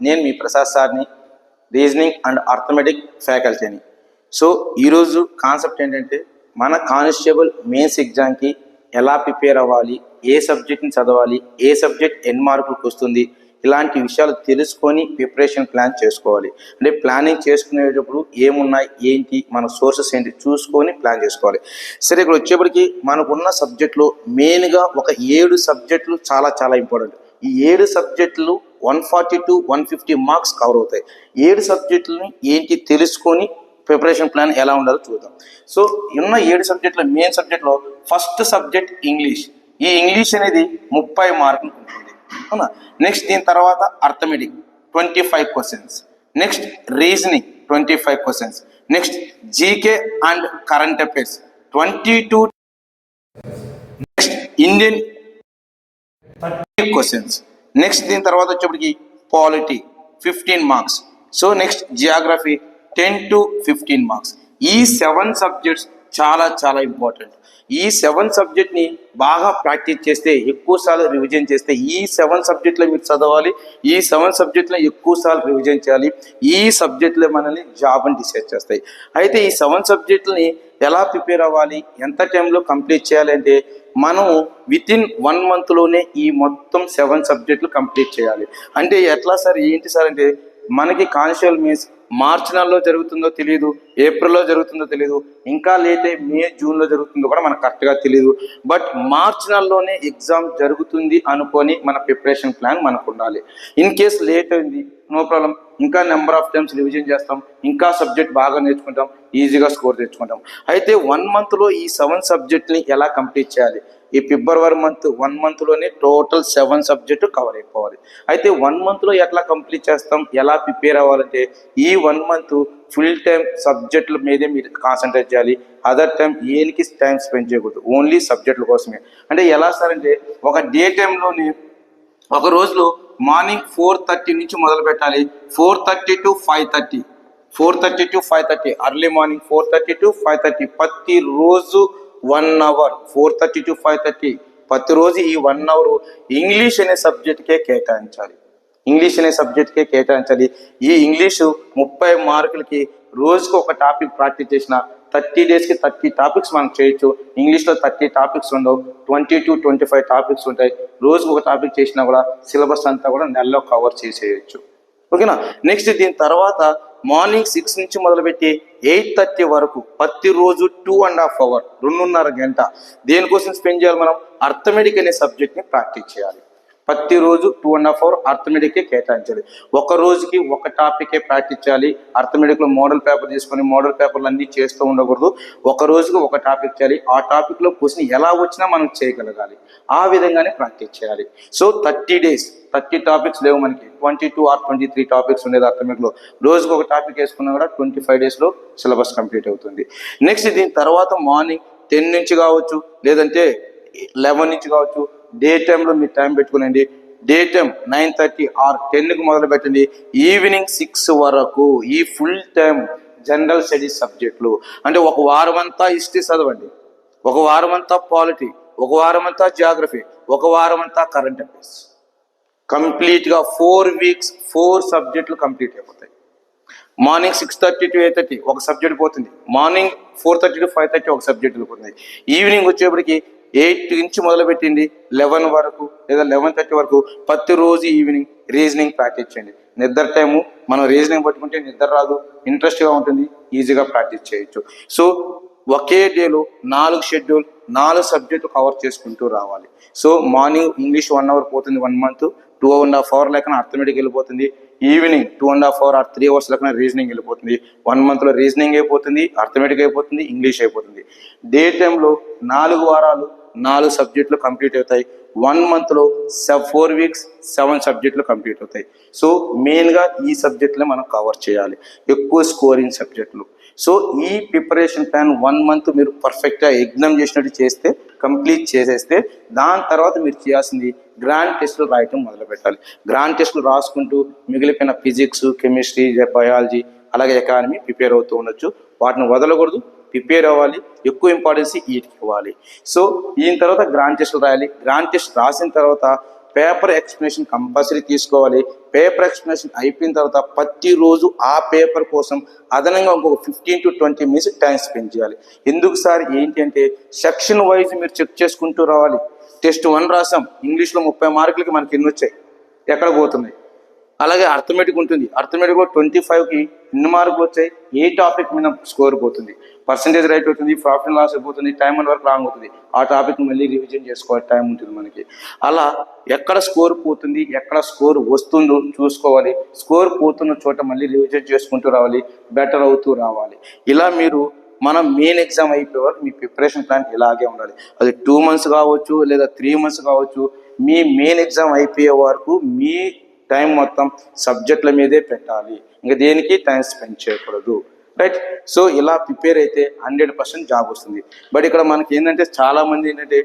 నేను మీ ప్రసాద్ సార్ని, reasoning and arithmetic ఫ్యాకల్టీని. సో ఈరోజు కాన్సెప్ట్ ఏంటంటే మన కానిస్టేబుల్ మెయిన్స్ ఎగ్జామ్కి ఎలా ప్రిపేర్ అవ్వాలి, ఏ సబ్జెక్ట్ని చదవాలి, ఏ సబ్జెక్ట్ ఎన్ని మార్కులకు వస్తుంది, ఇలాంటి విషయాలు తెలుసుకొని ప్రిపరేషన్ ప్లాన్ చేసుకోవాలి. అంటే ప్లానింగ్ చేసుకునేటప్పుడు ఏమున్నాయి, ఏంటి, మన సోర్సెస్ ఏంటి చూసుకొని ప్లాన్ చేసుకోవాలి. సరే, ఇక్కడ వచ్చేప్పటికి మనకున్న సబ్జెక్టులో మెయిన్గా ఒక 7 సబ్జెక్టులు చాలా చాలా ఇంపార్టెంట్. ఈ 7 సబ్జెక్టులు 140 to 150 మార్క్స్ కవర్ అవుతాయి. 7 సబ్జెక్టులని ఏంటి తెలుసుకొని ప్రిపరేషన్ ప్లాన్ ఎలా ఉండాలో చూద్దాం. సో ఉన్న 7 సబ్జెక్టులో మెయిన్ సబ్జెక్ట్లో ఫస్ట్ సబ్జెక్ట్ ఇంగ్లీష్. ఈ ఇంగ్లీష్ అనేది 30 మార్కులు ఉంటుంది, అవునా. నెక్స్ట్ దీని తర్వాత arithmetic 25 questions. Next reasoning 25 questions. Next GK and current affairs 22. Next Indian 30 questions. Next దీని తర్వాత వచ్చేప్పటికి polity 15 marks. So next Geography 10 to 15 marks. ఈ 7 సబ్జెక్ట్స్ చాలా చాలా ఇంపార్టెంట్. ఈ 7 సబ్జెక్ట్ని బాగా ప్రాక్టీస్ చేస్తే, ఎక్కువసార్లు రివిజన్ చేస్తే, ఈ 7 సబ్జెక్టులో మీరు చదవాలి. ఈ 7 సబ్జెక్టులో ఎక్కువసార్లు రివిజన్ చేయాలి. ఈ సబ్జెక్టులే మనల్ని జాబ్ని డిసైడ్ చేస్తాయి. అయితే ఈ 7 సబ్జెక్టులని ఎలా ప్రిపేర్ అవ్వాలి, ఎంత టైంలో కంప్లీట్ చేయాలి అంటే మనం వితిన్ 1 మంత్లోనే ఈ మొత్తం 7 సబ్జెక్టులు కంప్లీట్ చేయాలి. అంటే ఎట్లా సార్, ఏంటి సార్ అంటే మనకి కానిస్టేబుల్ మీన్స్ మార్చ్ నెలలో జరుగుతుందో తెలియదు, ఏప్రిల్లో జరుగుతుందో తెలియదు, ఇంకా లేట్ అయ్యి మే జూన్లో జరుగుతుందో కూడా మనకు కరెక్ట్గా తెలియదు. బట్ మార్చ్ నెలలోనే ఎగ్జామ్ జరుగుతుంది అనుకొని మన ప్రిపరేషన్ ప్లాన్ మనకు ఉండాలి. ఇన్ కేస్ లేట్ అయింది, నో ప్రాబ్లం, ఇంకా నెంబర్ ఆఫ్ టైమ్స్ రివిజన్ చేస్తాం, ఇంకా సబ్జెక్ట్ బాగా నేర్చుకుంటాం, ఈజీగా స్కోర్ తెచ్చుకుంటాం. అయితే 1 మంత్లో ఈ 7 సబ్జెక్ట్ని ఎలా కంప్లీట్ చేయాలి? ఈ ఫిబ్రవరి 1 మంత్లోనే టోటల్ 7 సబ్జెక్టు కవర్ అయిపోవాలి. అయితే 1 మంత్లో ఎట్లా కంప్లీట్ చేస్తాం, ఎలా ప్రిపేర్ అవ్వాలంటే ఈ 1 మంత్ ఫుల్ టైం సబ్జెక్టుల మీదే మీరు కాన్సన్ట్రేట్ చేయాలి. అదర్ టైం ఏనికి టైం స్పెండ్ చేయకూడదు, ఓన్లీ సబ్జెక్టుల కోసమే. అంటే ఎలా సార్ అంటే ఒక డే టైంలోని ఒక రోజులో మార్నింగ్ 4:30 నుంచి మొదలు పెట్టాలి, 4:30 to 5:30, 4:30 to 5:30, early morning 4:30 to 5:30, ప్రతిరోజు 1 అవర్ 4:30 to 5:30, ప్రతిరోజు ఈ 1 అవర్ ఇంగ్లీష్ అనే సబ్జెక్ట్కే కేటాయించాలి. ఇంగ్లీష్ అనే సబ్జెక్ట్కే కేటాయించాలి. ఈ ఇంగ్లీషు 30 మార్కులకి రోజుకు ఒక టాపిక్ ప్రాక్టీస్ చేసిన 30 డేస్కి 30 టాపిక్స్ మనం చేయొచ్చు. ఇంగ్లీష్లో 30 టాపిక్స్ ఉండవు, 20 to 25 టాపిక్స్ ఉంటాయి. రోజుకు ఒక టాపిక్ చేసినా కూడా సిలబస్ అంతా కూడా నెలలో కవర్ చేసేయచ్చు, ఓకేనా. నెక్స్ట్ దీని తర్వాత మార్నింగ్ 6 నుంచి మొదలుపెట్టి 8:30 వరకు ప్రతిరోజు 2.5 అవర్ 2.5 గంట దేనికోసం స్పెండ్ చేయాలి? మనం అర్థమెటిక్ అనే సబ్జెక్ట్ని ప్రాక్టీస్ చేయాలి. ప్రతిరోజు 2.5 అవర్ అర్థమెటిక్కే కేటాయించాలి. ఒక రోజుకి ఒక టాపికే ప్రాక్టీస్ చేయాలి. అర్థమెటిక్లో మోడల్ పేపర్ తీసుకొని మోడల్ పేపర్లు అన్నీ చేస్తూ ఉండకూడదు. ఒక రోజుకి ఒక టాపిక్ చేయాలి. ఆ టాపిక్లో క్వశ్చన్ ఎలా వచ్చినా మనం చేయగలగాలి. ఆ విధంగానే ప్రాక్టీస్ చేయాలి. సో 30 డేస్ 30 టాపిక్స్ లేవు మనకి, 22 or 23 టాపిక్స్ ఉండేది అర్థమెటిక్లో. రోజుకి ఒక టాపిక్ వేసుకున్నా కూడా 25 డేస్లో సిలబస్ కంప్లీట్ అవుతుంది. నెక్స్ట్ దీని తర్వాత మార్నింగ్ 10 నుంచి కావచ్చు, లేదంటే 11 నుంచి కావచ్చు. డే టైంలో మీరు టైం పెట్టుకునండి. డే టైం 9:30 or 10కి మొదలు పెట్టండి. ఈవినింగ్ 6 వరకు ఈ ఫుల్ టైం జనరల్ స్టడీస్ సబ్జెక్టులు. అంటే ఒక వారం అంతా హిస్టరీ చదవండి, ఒక వారం అంతా పాలిటీ, ఒక వారం అంతా జియోగ్రఫీ, ఒక వారం అంతా కరెంట్ అఫైర్స్. కంప్లీట్గా 4 వీక్స్ 4 సబ్జెక్టులు కంప్లీట్ అయిపోతాయి. మార్నింగ్ 6:30 to 8:30 ఒక సబ్జెక్ట్ పోతుంది. మార్నింగ్ 4:30 to 5:30 ఒక సబ్జెక్ట్ పోతుంది. ఈవినింగ్ వచ్చేప్పటికి 8 నుంచి మొదలుపెట్టింది 11 వరకు లేదా 11:30 వరకు ప్రతిరోజు ఈవినింగ్ రీజనింగ్ ప్రాక్టీస్ చేయండి. నిద్ర టైము మనం రీజనింగ్ పట్టుకుంటే నిద్ర రాదు, ఇంట్రెస్ట్గా ఉంటుంది, ఈజీగా ప్రాక్టీస్ చేయొచ్చు. సో ఒకే డేలో 4 షెడ్యూల్ 4 సబ్జెక్టు కవర్ చేసుకుంటూ రావాలి. సో మార్నింగ్ ఇంగ్లీష్ 1 అవర్ పోతుంది 1 మంత్, 2.5 అవర్ లేకన అర్థమెటిక్ వెళ్ళిపోతుంది. ఈవినింగ్ 2.5 అవర్ or 3 అవర్స్ లేకన రీజనింగ్ వెళ్ళిపోతుంది. 1 మంత్లో రీజనింగ్ అయిపోతుంది, అర్థమెటిక్ అయిపోతుంది, ఇంగ్లీష్ అయిపోతుంది. డే టైంలో 4 వారాలు 4 సబ్జెక్టులు కంప్లీట్ అవుతాయి. 1 మంత్లో 4 వీక్స్ 7 సబ్జెక్టులు కంప్లీట్ అవుతాయి. సో మెయిన్గా ఈ సబ్జెక్టులే మనం కవర్ చేయాలి, ఎక్కువ స్కోరింగ్ సబ్జెక్టులు. సో ఈ ప్రిపరేషన్ ప్లాన్ 1 మంత్ మీరు పర్ఫెక్ట్గా ఎగ్జామ్ చేసినట్టు చేస్తే, కంప్లీట్ చేసేస్తే, దాని తర్వాత మీరు చేయాల్సింది గ్రాండ్ టెస్టులు రాయటం మొదలు పెట్టాలి. గ్రాండ్ టెస్టులు రాసుకుంటూ మిగిలిపోయిన ఫిజిక్స్, కెమిస్ట్రీ, బయాలజీ, అలాగే ఎకానమీ ప్రిపేర్ అవుతూ ఉండొచ్చు. వాటిని వదలకూడదు, ప్రిపేర్ అవ్వాలి, ఎక్కువ ఇంపార్టెన్స్ వీటికి ఇవ్వాలి. సో దీని తర్వాత గ్రాండ్ టెస్టులు రాయాలి. గ్రాండ్ టెస్ట్ రాసిన తర్వాత పేపర్ ఎక్స్ప్లెనేషన్ కంపల్సరీ తీసుకోవాలి. పేపర్ ఎక్స్ప్లెనేషన్ అయిపోయిన తర్వాత ప్రతిరోజు ఆ పేపర్ కోసం అదనంగా ఇంకొక 15 to 20 minutes టైం స్పెండ్ చేయాలి. ఎందుకు సార్ ఏంటి అంటే సెక్షన్ వైజ్ మీరు చెక్ చేసుకుంటూ రావాలి. టెస్ట్ 1 రాసాం, ఇంగ్లీష్లో 30 మార్కులకి మనకి ఎన్ని వచ్చాయి, ఎక్కడ పోతున్నాయి. అలాగే అర్థమెటిక్ ఉంటుంది, అర్థమెటిక్లో 25కి ఎన్ని మార్కులు వచ్చాయి, ఏ టాపిక్ మీద స్కోర్ పోతుంది, పర్సంటేజ్ రైట్ అవుతుంది, ప్రాఫిట్ అండ్ లాస్ అయిపోతుంది, టైం అండ్ వర్క్ రాంగ్ అవుతుంది, ఆ టాపిక్ మళ్ళీ రివిజన్ చేసుకోవాలి, టైం ఉంటుంది మనకి. అలా ఎక్కడ స్కోర్ పోతుంది, ఎక్కడ స్కోర్ వస్తుందో చూసుకోవాలి. స్కోర్ పోతున్న చోట మళ్ళీ రివిజన్ చేసుకుంటూ రావాలి, బెటర్ అవుతూ రావాలి. ఇలా మీరు మనం మెయిన్ ఎగ్జామ్ అయిపోయే వరకు మీ ప్రిపరేషన్ ప్లాన్ ఇలాగే ఉండాలి. అది 2 months కావచ్చు లేదా 3 months కావచ్చు. మీ మెయిన్ ఎగ్జామ్ అయిపోయే వరకు మీ టైం మొత్తం సబ్జెక్టుల మీదే పెట్టాలి, ఇంకా దేనికి టైం స్పెండ్ చేయకూడదు. రైట్. సో ఇలా ప్రిపేర్ అయితే 100% జాబ్ వస్తుంది. బట్ ఇక్కడ మనకి ఏంటంటే చాలామంది ఏంటంటే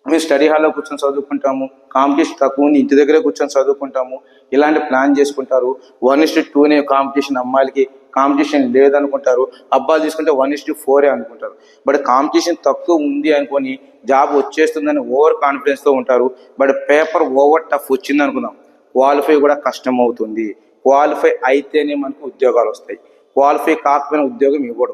మేము స్టడీ హాల్లో కూర్చొని చదువుకుంటాము, కాంపిటీషన్ తక్కువ ఉంది, ఇంటి దగ్గరే కూర్చొని చదువుకుంటాము, ఇలాంటి ప్లాన్ చేసుకుంటారు. 1:2 కాంపిటీషన్, అమ్మాయిలకి కాంపిటీషన్ లేదనుకుంటారు, అబ్బాయిలు తీసుకుంటే 1:4 అనుకుంటారు. బట్ కాంపిటీషన్ తక్కువ ఉంది అనుకొని జాబ్ వచ్చేస్తుందని ఓవర్ కాన్ఫిడెన్స్తో ఉంటారు. బట్ పేపర్ ఓవర్ టఫ్ వచ్చింది అనుకుందాం, క్వాలిఫై కూడా కష్టం అవుతుంది. క్వాలిఫై అయితేనే మనకు ఉద్యోగాలు వస్తాయి, క్వాలిఫై కాకపోయినా ఉద్యోగం ఇవ్వడు.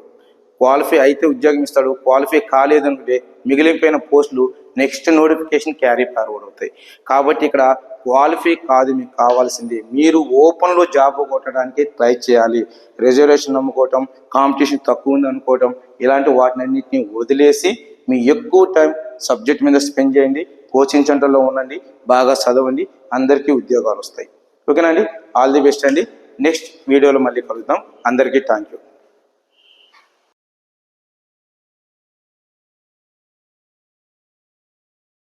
క్వాలిఫై అయితే ఉద్యోగం ఇస్తాడు, క్వాలిఫై కాలేదనుకుంటే మిగిలిపోయిన పోస్టులు నెక్స్ట్ నోటిఫికేషన్ క్యారీ ఫార్వర్డ్ అవుతాయి. కాబట్టి ఇక్కడ క్వాలిఫై కాదు మీకు కావాల్సింది, మీరు ఓపెన్లో జాబ్ కొట్టడానికి ట్రై చేయాలి. రిజర్వేషన్ నమ్ముకోవటం, కాంపిటీషన్ తక్కువ ఉంది అనుకోవటం, ఇలాంటి వాటినన్నింటినీ వదిలేసి మీ ఎక్కువ టైం సబ్జెక్ట్ మీద స్పెండ్ చేయండి. కోచింగ్ సెంటర్లో ఉండండి, బాగా చదవండి, అందరికీ ఉద్యోగాలు వస్తాయి. ఓకేనా అండి? ఆల్ ది బెస్ట్ అండి. నెక్స్ట్ వీడియోలో మళ్ళీ కలుద్దాం. అందరికీ థ్యాంక్ యూ.